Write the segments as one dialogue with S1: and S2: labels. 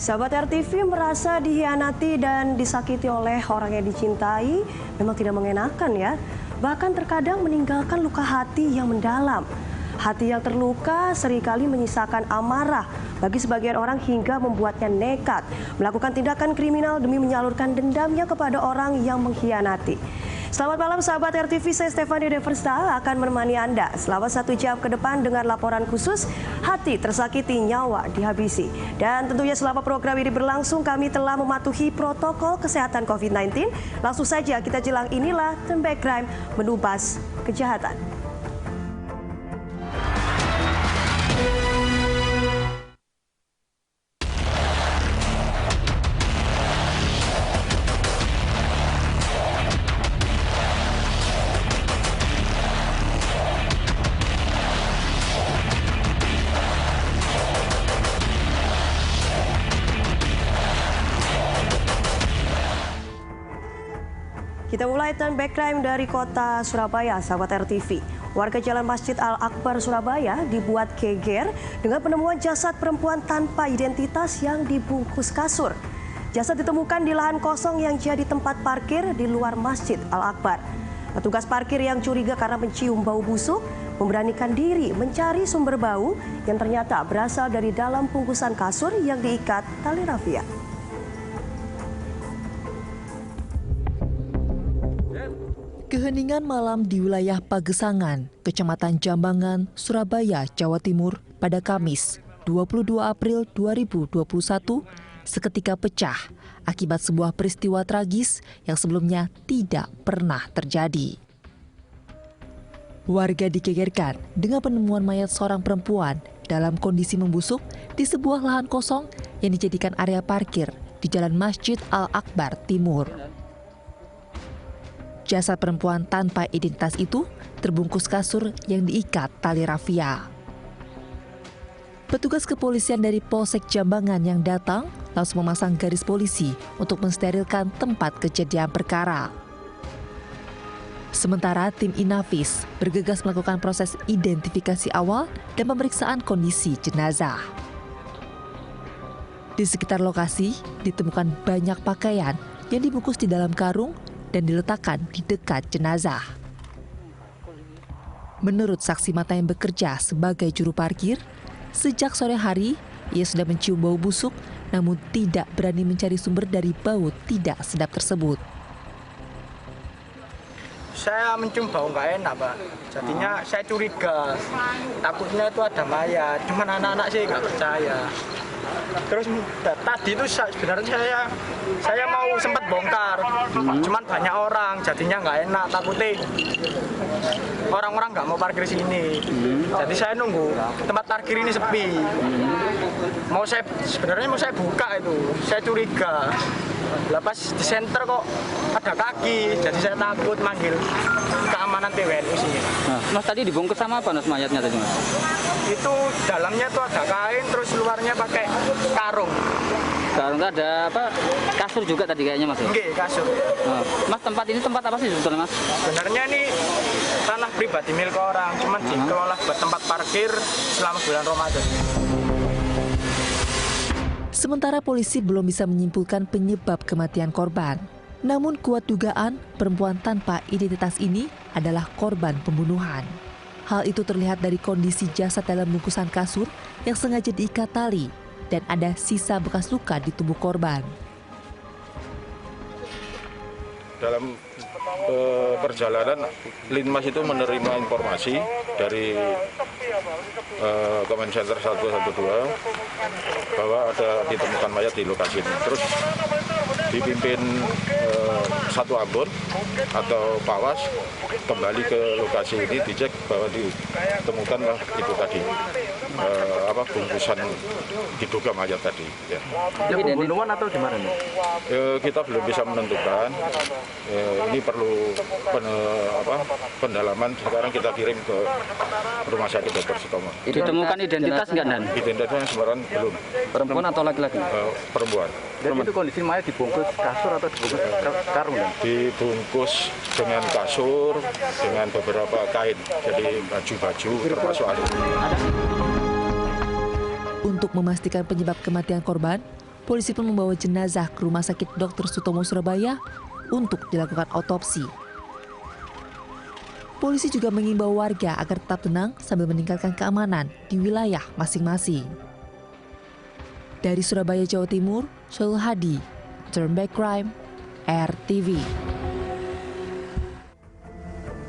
S1: Sahabat RTV merasa dihianati dan disakiti oleh orang yang dicintai memang tidak mengenakan ya. Bahkan terkadang meninggalkan luka hati yang mendalam. Hati yang terluka seringkali menyisakan amarah bagi sebagian orang hingga membuatnya nekat melakukan tindakan kriminal demi menyalurkan dendamnya kepada orang yang mengkhianati. Selamat malam sahabat RTV, saya Stefani Deversta akan menemani Anda selama 1 jam ke depan dengan laporan khusus Hati Tersakiti Nyawa Dihabisi. Dan tentunya selama program ini berlangsung kami telah mematuhi protokol kesehatan COVID-19. Langsung saja kita jelang inilah Turn Back Crime menubas kejahatan. Kita mulai Turn Back Crime dari kota Surabaya, sahabat RTV. Warga Jalan Masjid Al-Akbar Surabaya dibuat geger dengan penemuan jasad perempuan tanpa identitas yang dibungkus kasur. Jasad ditemukan di lahan kosong yang jadi tempat parkir di luar Masjid Al-Akbar. Petugas parkir yang curiga karena mencium bau busuk memberanikan diri mencari sumber bau yang ternyata berasal dari dalam bungkusan kasur yang diikat tali rafia.
S2: Keheningan malam di wilayah Pagesangan, Kecamatan Jambangan, Surabaya, Jawa Timur pada Kamis 22 April 2021 seketika pecah akibat sebuah peristiwa tragis yang sebelumnya tidak pernah terjadi. Warga digegerkan dengan penemuan mayat seorang perempuan dalam kondisi membusuk di sebuah lahan kosong yang dijadikan area parkir di Jalan Masjid Al-Akbar Timur. Jasad perempuan tanpa identitas itu terbungkus kasur yang diikat tali rafia. Petugas kepolisian dari Polsek Jambangan yang datang langsung memasang garis polisi untuk mensterilkan tempat kejadian perkara. Sementara tim Inafis bergegas melakukan proses identifikasi awal dan pemeriksaan kondisi jenazah. Di sekitar lokasi ditemukan banyak pakaian yang dibungkus di dalam karung dan diletakkan di dekat jenazah. Menurut saksi mata yang bekerja sebagai juru parkir, sejak sore hari ia sudah mencium bau busuk namun tidak berani mencari sumber dari bau tidak sedap tersebut.
S3: Saya mencium bau nggak enak, Pak. Jadinya saya curiga, takutnya itu ada mayat, cuman anak-anak sih nggak percaya. Terus tadi itu sebenarnya saya mau sempat bongkar, cuman banyak orang, jadinya nggak enak, takutnya orang-orang nggak mau parkir sini. Jadi saya nunggu tempat parkir ini sepi. Sebenarnya mau saya buka itu, saya curiga. Pas di senter kok ada kaki, jadi saya takut manggil keamanan PWNU sini.
S4: Nah, Mas tadi dibungkus sama apa Mas mayatnya tadi Mas?
S3: Itu dalamnya tuh ada kain, terus luarnya pakai karung.
S4: Karung ada apa? Kasur juga tadi kayaknya Mas ya?
S3: Nggih, kasur.
S4: Nah, Mas tempat ini tempat apa sih sebetulnya Mas?
S3: Sebenarnya ini tanah pribadi milik orang, cuman dikelola buat tempat parkir selama bulan Ramadan.
S2: Sementara polisi belum bisa menyimpulkan penyebab kematian korban. Namun kuat dugaan perempuan tanpa identitas ini adalah korban pembunuhan. Hal itu terlihat dari kondisi jasad dalam bungkusan kasur yang sengaja diikat tali dan ada sisa bekas luka di tubuh korban.
S5: Dalam perjalanan, Linmas itu menerima informasi dari Command Center 112 bahwa ada ditemukan mayat di lokasi ini. Terus dipimpin satu ambon atau Pawas kembali ke lokasi ini, dicek bahwa ditemukan itu tadi bungkusan diduga mayat tadi. Ya.
S3: Pembunuhan atau gimana nih?
S5: Kita belum bisa menentukan. Ini perlu pendalaman. Sekarang kita kirim ke Rumah Sakit Dr. Sutomo.
S4: Ditemukan identitas nggak Dan?
S5: Identitasnya sebenarnya belum.
S4: Perempuan atau laki-laki?
S5: Perempuan.
S3: Jadi itu kondisi mayat dibungkus kasur atau dibungkus karung Dan?
S5: Dibungkus dengan kasur, dengan beberapa kain, jadi baju-baju termasuk alis.
S2: Untuk memastikan penyebab kematian korban, Polisi pun membawa jenazah ke Rumah Sakit Dr. Sutomo Surabaya untuk dilakukan otopsi. Polisi juga mengimbau warga agar tetap tenang sambil meningkatkan keamanan di wilayah masing-masing. Dari Surabaya, Jawa Timur, Syaul Hadi, Turn Back Crime, RTV.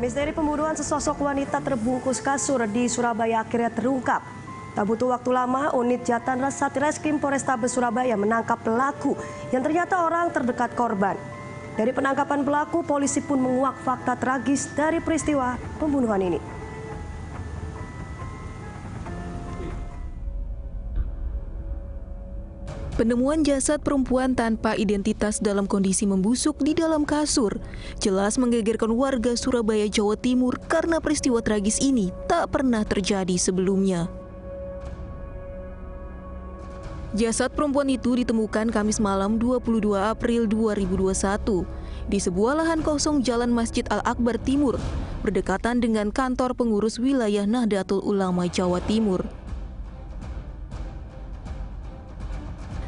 S1: Misteri pembunuhan sesosok wanita terbungkus kasur di Surabaya akhirnya terungkap. Tak butuh waktu lama, unit Jatan Satreskrim Polrestabes Surabaya menangkap pelaku yang ternyata orang terdekat korban. Dari penangkapan pelaku, polisi pun menguak fakta tragis dari peristiwa pembunuhan ini.
S6: Penemuan jasad perempuan tanpa identitas dalam kondisi membusuk di dalam kasur jelas menggegerkan warga Surabaya, Jawa Timur karena peristiwa tragis ini tak pernah terjadi sebelumnya. Jasad perempuan itu ditemukan Kamis malam 22 April 2021 di sebuah lahan kosong Jalan Masjid Al-Akbar Timur, berdekatan dengan kantor pengurus wilayah Nahdlatul Ulama Jawa Timur.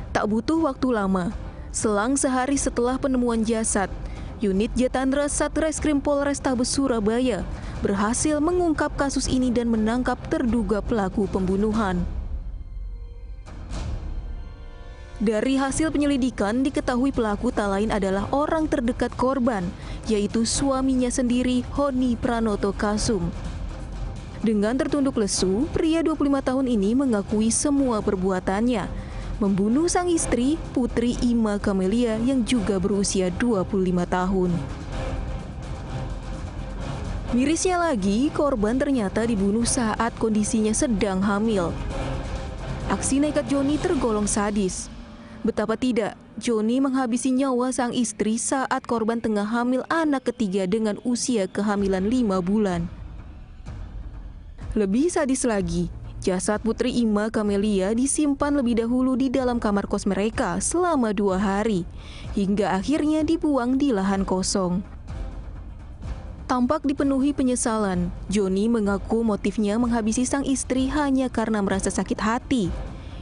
S6: Tak butuh waktu lama, selang sehari setelah penemuan jasad, unit Jatandra Satreskrim Polrestabes Surabaya berhasil mengungkap kasus ini dan menangkap terduga pelaku pembunuhan. Dari hasil penyelidikan diketahui pelaku tak lain adalah orang terdekat korban, yaitu suaminya sendiri, Honi Pranoto Kasum. Dengan tertunduk lesu, pria 25 tahun ini mengakui semua perbuatannya, membunuh sang istri, Putri Ima Kamelia yang juga berusia 25 tahun. Mirisnya lagi, korban ternyata dibunuh saat kondisinya sedang hamil. Aksi nekat Joni tergolong sadis. Betapa tidak, Joni menghabisi nyawa sang istri saat korban tengah hamil anak ketiga dengan usia kehamilan 5 bulan. Lebih sadis lagi, jasad Putri Ima Kamelia disimpan lebih dahulu di dalam kamar kos mereka selama 2 hari, hingga akhirnya dibuang di lahan kosong. Tampak dipenuhi penyesalan, Joni mengaku motifnya menghabisi sang istri hanya karena merasa sakit hati.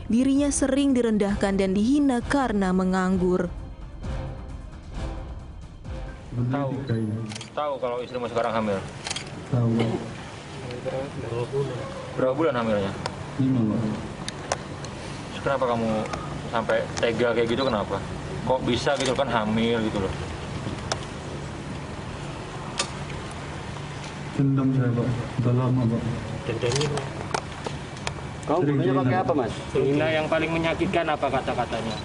S6: Dirinya sering direndahkan dan dihina karena menganggur.
S5: Tahu kalau istrimu sekarang hamil?
S7: Tahu.
S5: Berapa bulan hamilnya?
S7: 5, Pak.
S5: Kenapa kamu sampai tega kayak gitu, kenapa? Kok bisa gitu kan hamil gitu loh?
S7: Dendam saya, Pak. Udah lama, Pak.
S8: Dendamnya
S9: kamu bunuhnya pakai apa, Mas?
S8: Hina yang paling menyakitkan apa kata-katanya?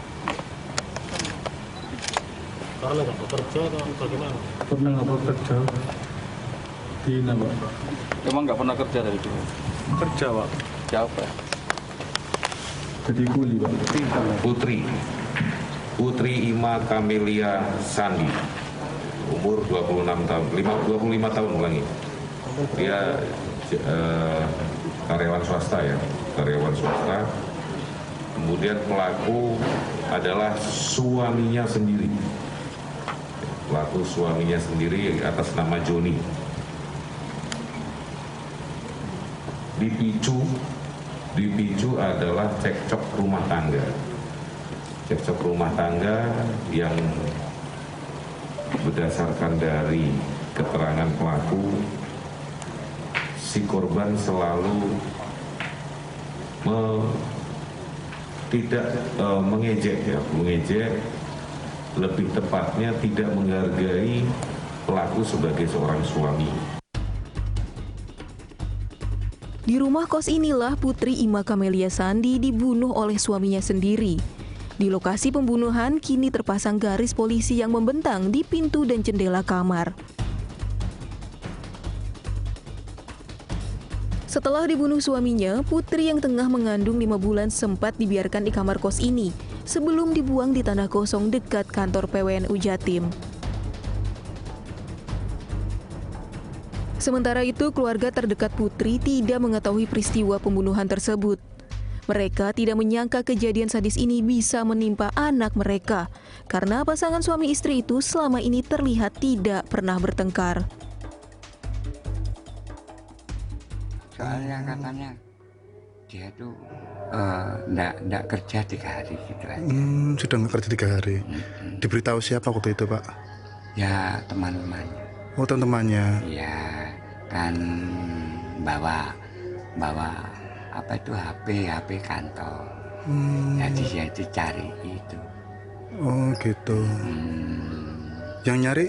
S8: Karena nggak bekerja atau bagaimana?
S7: Pernah nggak bekerja? Dina, Pak.
S9: Emang nggak pernah kerja dari dulu?
S7: Kerja, Pak.
S9: Siapa?
S7: Jadi kuli, Pak.
S10: Putri Ima Kamelia Sandi, umur 26 tahun, 25 tahun ulangi. Dia karyawan swasta ya, karyawan swasta. Kemudian pelaku adalah suaminya sendiri. Pelaku suaminya sendiri atas nama Joni. Dipicu adalah cekcok rumah tangga. Cekcok rumah tangga yang berdasarkan dari keterangan pelaku, si korban selalu mengejek, lebih tepatnya tidak menghargai pelaku sebagai seorang suami.
S6: Di rumah kos inilah Putri Ima Kamelia Sandi dibunuh oleh suaminya sendiri. Di lokasi pembunuhan kini terpasang garis polisi yang membentang di pintu dan jendela kamar. Setelah dibunuh suaminya, Putri yang tengah mengandung 5 bulan sempat dibiarkan di kamar kos ini sebelum dibuang di tanah kosong dekat kantor PWNU Jatim. Sementara itu, keluarga terdekat Putri tidak mengetahui peristiwa pembunuhan tersebut. Mereka tidak menyangka kejadian sadis ini bisa menimpa anak mereka, karena pasangan suami istri itu selama ini terlihat tidak pernah bertengkar.
S11: Soalnya katanya Dia tuh enggak kerja 3 hari gitu aja.
S12: Sudah nggak kerja 3 hari. Diberitahu siapa waktu itu, Pak?
S11: Ya teman-temannya.
S12: Oh, teman-temannya.
S11: Ya kan bawa apa itu HP kantor. Jadi saya itu cari itu.
S12: Oh gitu. Yang nyari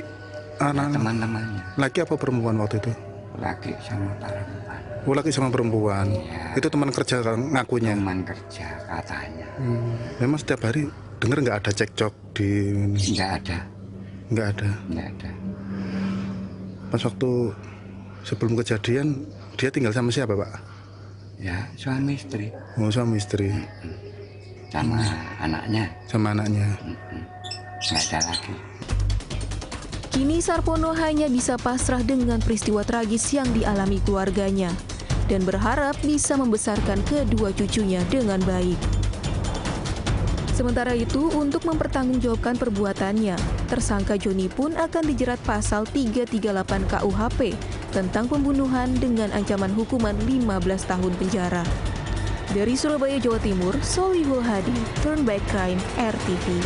S12: anak
S11: teman-temannya.
S12: Laki apa perempuan waktu itu?
S11: Laki sama perempuan.
S12: Oh, laki sama perempuan.
S11: Ya,
S12: itu teman kerja ngakunya.
S11: Teman kerja katanya.
S12: Memang setiap hari dengar nggak ada cekcok di?
S11: Nggak ada.
S12: Nggak ada.
S11: Nggak ada.
S12: Pas waktu sebelum kejadian dia tinggal sama siapa, Pak?
S11: Ya suami istri.
S12: Oh, suami istri.
S11: Sama anaknya.
S12: Sama anaknya.
S11: Nggak ada lagi.
S6: Kini Sarpono hanya bisa pasrah dengan peristiwa tragis yang dialami keluarganya dan berharap bisa membesarkan kedua cucunya dengan baik. Sementara itu, untuk mempertanggungjawabkan perbuatannya, tersangka Joni pun akan dijerat pasal 338 KUHP tentang pembunuhan dengan ancaman hukuman 15 tahun penjara. Dari Surabaya, Jawa Timur, Solihul Hadi, Turn Back Crime, RTV.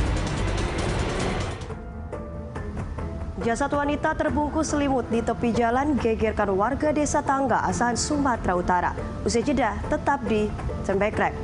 S1: Jasad wanita terbungkus selimut di tepi jalan gegerkan warga desa Tangga, Asahan, Sumatera Utara. Usai jeda, tetap di Turn Back Crime.